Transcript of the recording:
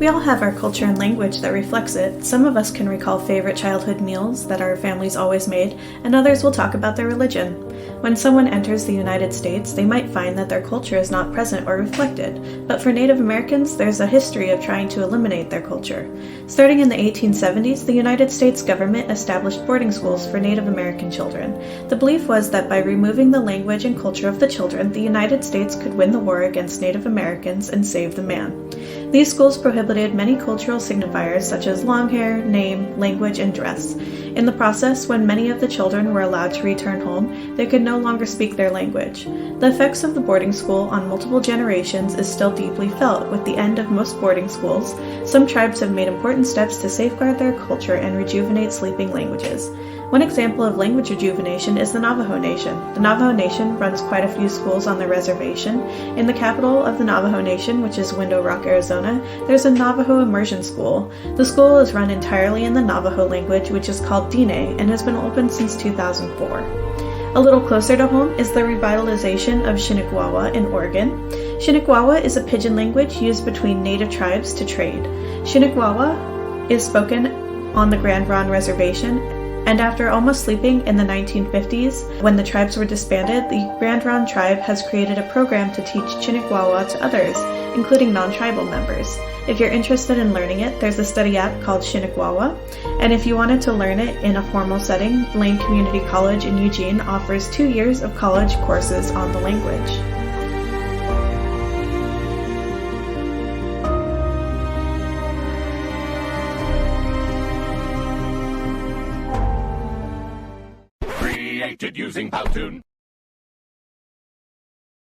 We all have our culture and language that reflects it. Some of us can recall favorite childhood meals that our families always made, and others will talk about their religion. When someone enters the United States, they might find that their culture is not present or reflected, but for Native Americans, there's a history of trying to eliminate their culture. Starting in the 1870s, the United States government established boarding schools for Native American children. The belief was that by removing the language and culture of the children, the United States could win the war against Native Americans and save the man. These schools prohibited many cultural signifiers such as long hair, name, language, and dress. In the process, when many of the children were allowed to return home, they could no longer speak their language. The effects of the boarding school on multiple generations is still deeply felt. With the end of most boarding schools, some tribes have made important steps to safeguard their culture and rejuvenate sleeping languages. One example of language rejuvenation is the Navajo Nation. The Navajo Nation runs quite a few schools on the reservation. In the capital of the Navajo Nation, which is Window Rock, Arizona, there's a Navajo immersion school. The school is run entirely in the Navajo language, which is called Diné, and has been open since 2004. A little closer to home is the revitalization of Shinnequawa in Oregon. Shinnequawa is a pidgin language used between native tribes to trade. Shinnequawa is spoken on the Grand Ronde Reservation, and after almost sleeping in the 1950s, when the tribes were disbanded, the Grand Ronde tribe has created a program to teach Shinnequawa to others, including non-tribal members. If you're interested in learning it, there's a study app called Shinnequawa, and if you wanted to learn it in a formal setting, Lane Community College in Eugene offers 2 years of college courses on the language. Created using Powtoon.